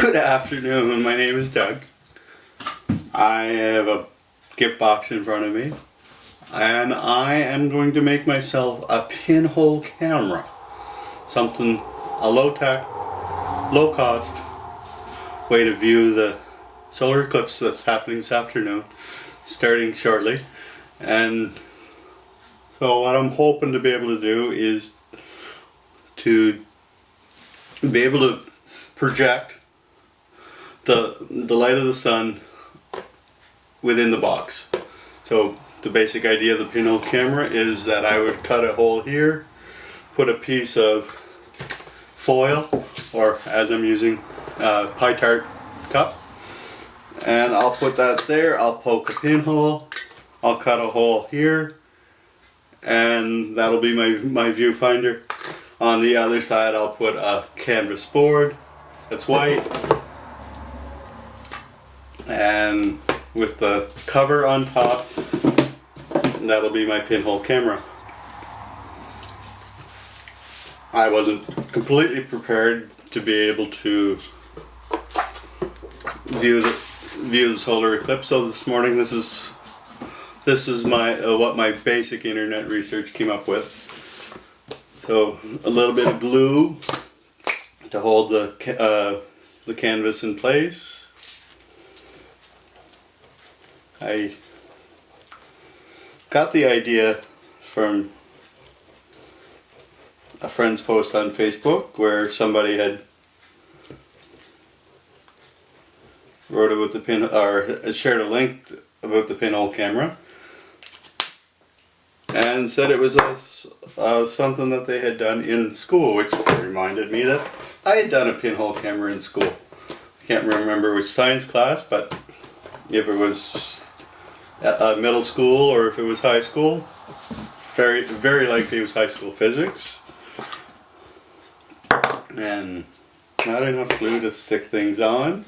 Good afternoon, my name is Doug. I have a gift box in front of me and I am going to make myself a pinhole camera. Something, a low-tech, low-cost way to view the solar eclipse that's happening this afternoon, starting shortly. And so what I'm hoping to be able to do is to be able to project the light of the sun within the box. So the basic idea of the pinhole camera is that I would cut a hole here, put a piece of foil, or as I'm using pie tart cup, and I'll put that there. I'll poke a pinhole, I'll cut a hole here, and that'll be my viewfinder. On the other side I'll put a canvas board that's white, and with the cover on top, that'll be my pinhole camera. I wasn't completely prepared to be able to view the solar eclipse, so this morning this is my what my basic internet research came up with. So a little bit of glue to hold the canvas in place. I got the idea from a friend's post on Facebook where somebody had wrote about the pin, or shared a link about the pinhole camera, and said it was something that they had done in school, which reminded me that I had done a pinhole camera in school. I can't remember which science class, but if it was middle school or if it was high school, very likely it was high school physics. And not enough glue to stick things on.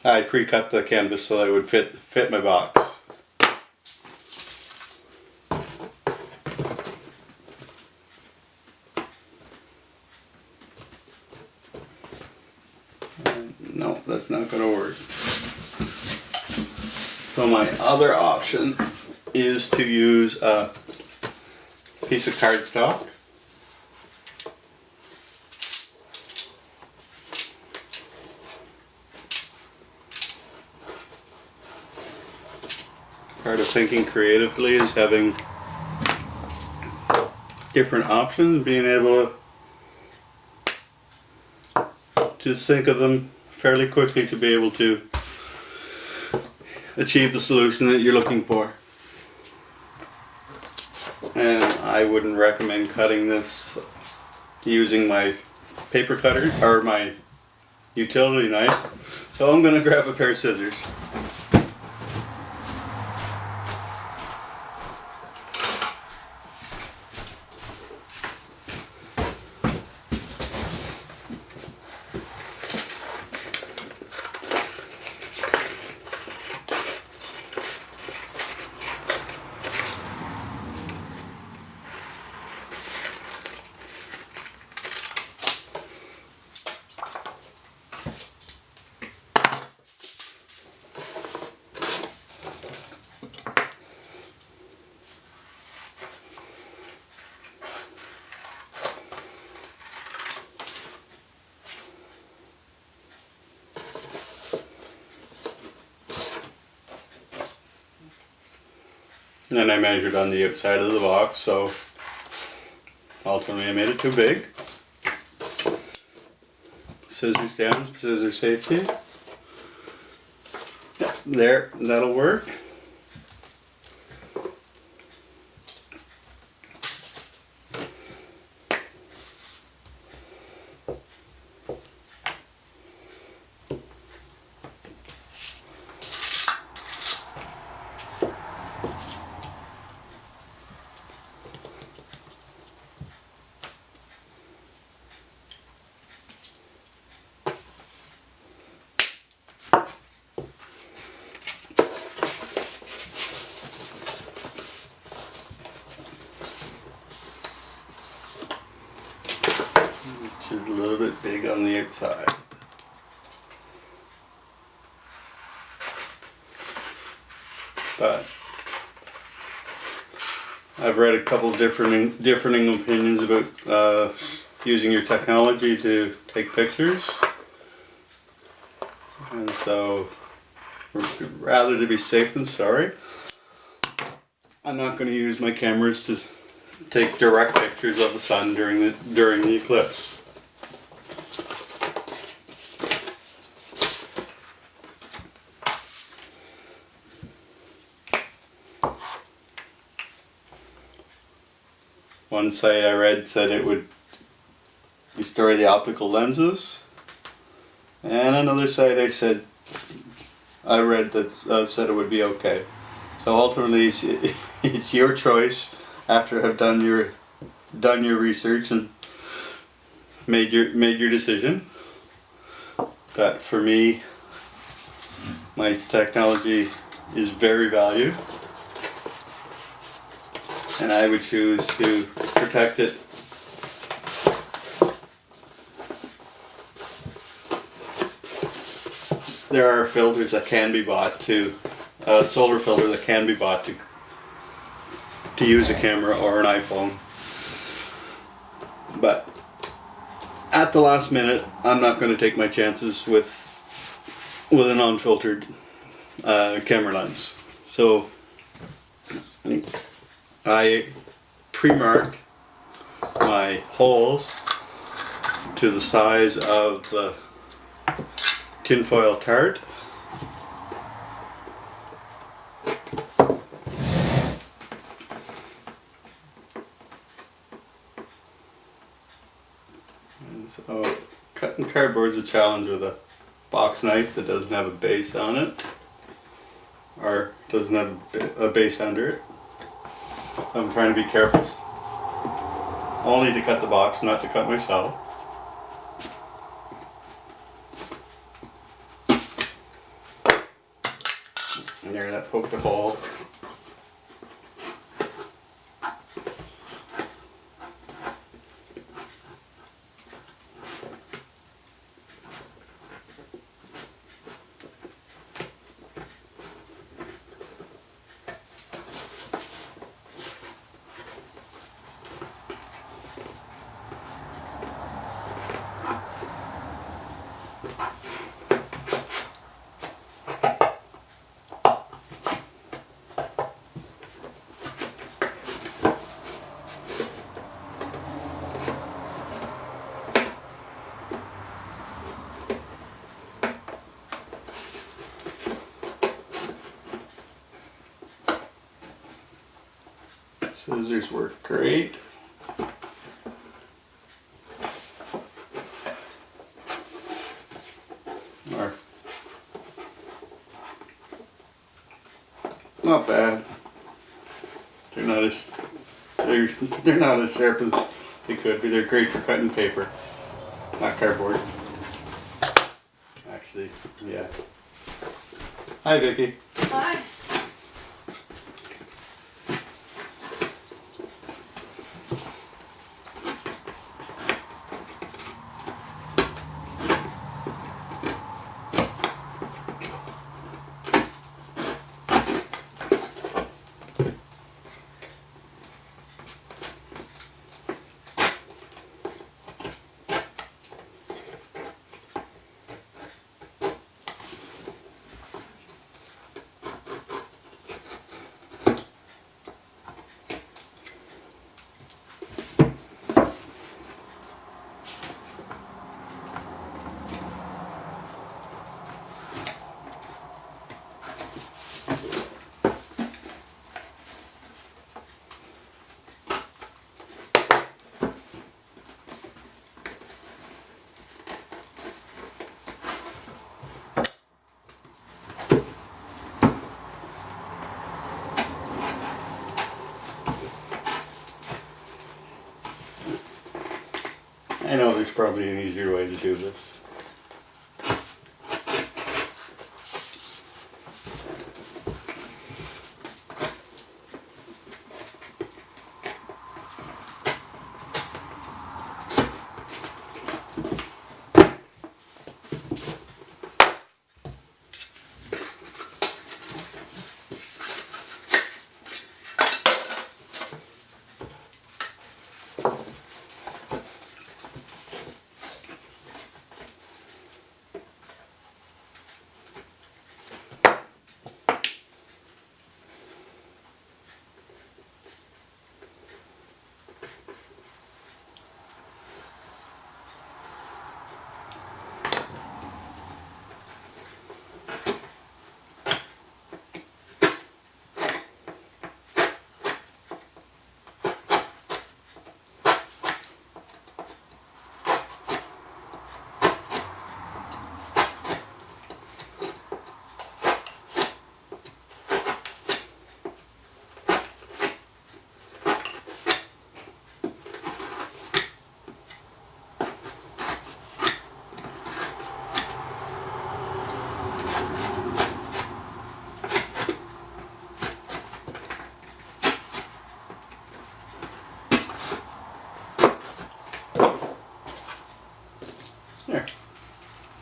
I pre-cut the canvas so that it would fit my box. No, that's not going to work. So my other option is to use a piece of cardstock. Part of thinking creatively is having different options, being able to think of them fairly quickly to be able to achieve the solution that you're looking for. And I wouldn't recommend cutting this using my paper cutter or my utility knife, so I'm going to grab a pair of scissors. And I measured on the outside of the box, so ultimately I made it too big. Scissors down, scissors safety. Yeah, there, that'll work. little bit big on the outside. But I've read a couple differing opinions about using your technology to take pictures, and so rather to be safe than sorry, I'm not going to use my cameras to take direct pictures of the sun during the eclipse. One site I read said it would destroy the optical lenses, and another site I read that said it would be okay. So ultimately, it's your choice after have done your research and made your decision. But for me, my technology is very valued, and I would choose to protect it. There are filters that can be bought a solar filter that can be bought to use a camera or an iPhone. But at the last minute, I'm not going to take my chances with an unfiltered camera lens. So I pre-marked my holes to the size of the tinfoil tart. And so cutting cardboard's a challenge with a box knife that doesn't have a base on it, or doesn't have a base under it. So I'm trying to be careful only to cut the box, not to cut myself. And there, that poked a hole. Scissors work great. Or not bad. They're not as sharp as they could be. They're great for cutting paper, not cardboard. Actually, yeah. Hi, Vicky. Hi. I know there's probably an easier way to do this.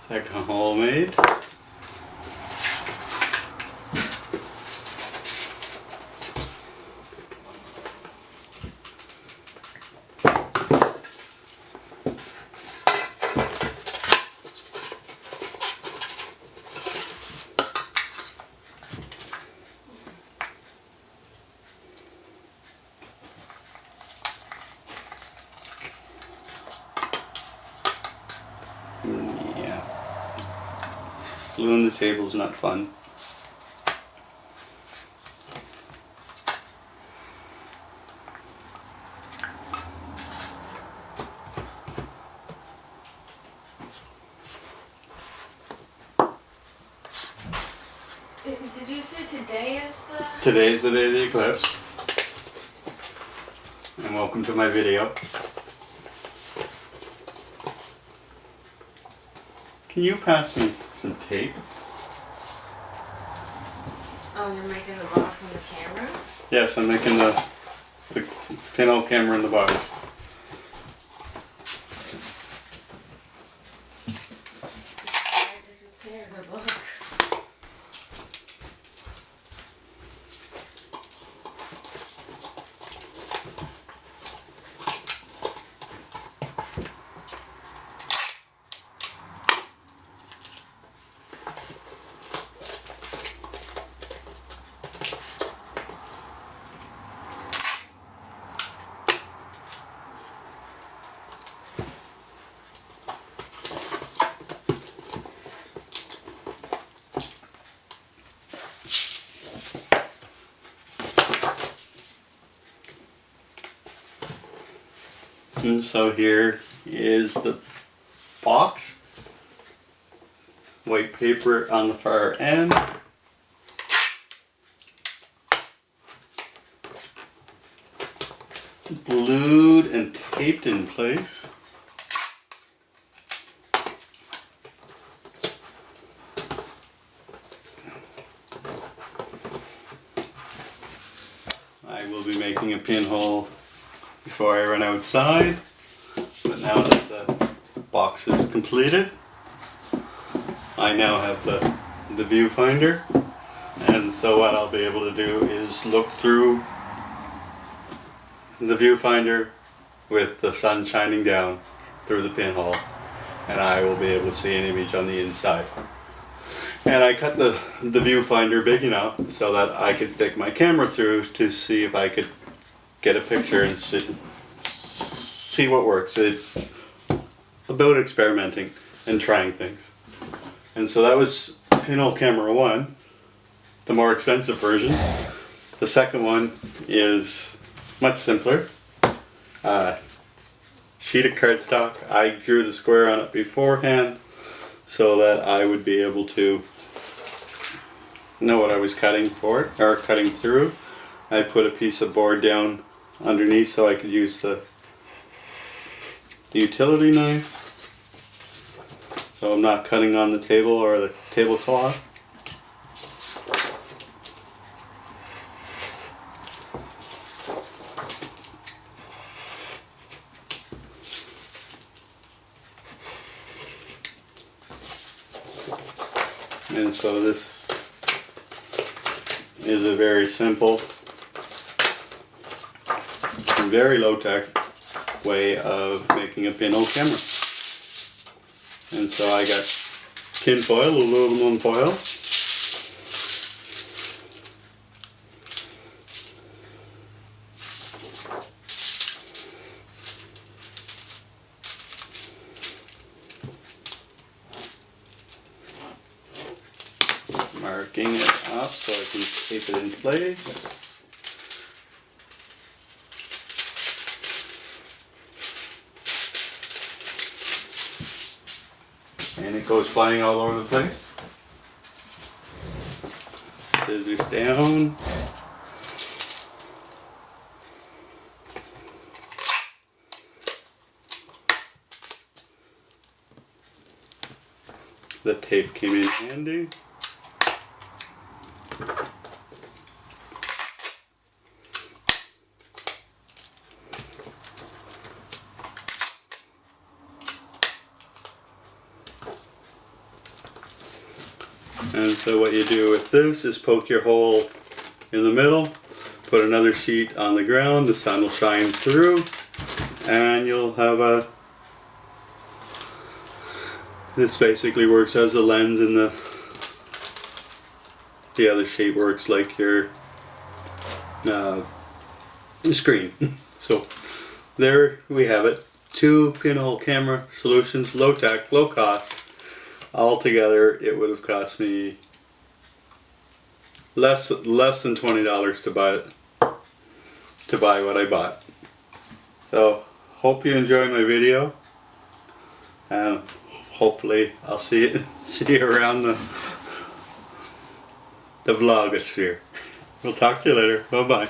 Second hole made. Yeah. Gluing the table is not fun. Did you say today is the... Today's the day of the eclipse. And welcome to my video. Can you pass me some tape? Oh, you're making the box on the camera? Yes, I'm making the pinhole camera in the box. I disappeared the book. And so here is the box. White paper on the far end. Glued and taped in place. I will be making a pinhole before I run outside, but now that the box is completed, I now have the viewfinder, and so what I'll be able to do is look through the viewfinder with the sun shining down through the pinhole, and I will be able to see an image on the inside. And I cut the viewfinder big enough so that I could stick my camera through to see if I could get a picture and see what works. It's about experimenting and trying things. And so that was pinhole camera 1, the more expensive version. The second one is much simpler. Sheet of cardstock. I drew the square on it beforehand so that I would be able to know what I was cutting for, or cutting through. I put a piece of board down underneath so I could use the utility knife. So I'm not cutting on the table or the tablecloth. And so this is a very simple, very low-tech way of making a pinhole camera. And so I got tin foil, aluminum foil. Marking it up so I can tape it in place. And it goes flying all over the place. Scissors down. The tape came in handy. And so what you do with this is poke your hole in the middle, put another sheet on the ground, the sun will shine through, and you'll have a... This basically works as a lens, and the other sheet works like your screen. So there we have it. 2 pinhole camera solutions, low tech, low cost. Altogether it would have cost me less than $20 to buy what I bought. So hope you enjoy my video, and hopefully I'll see you around the vlogosphere. We'll talk to you later. Bye bye.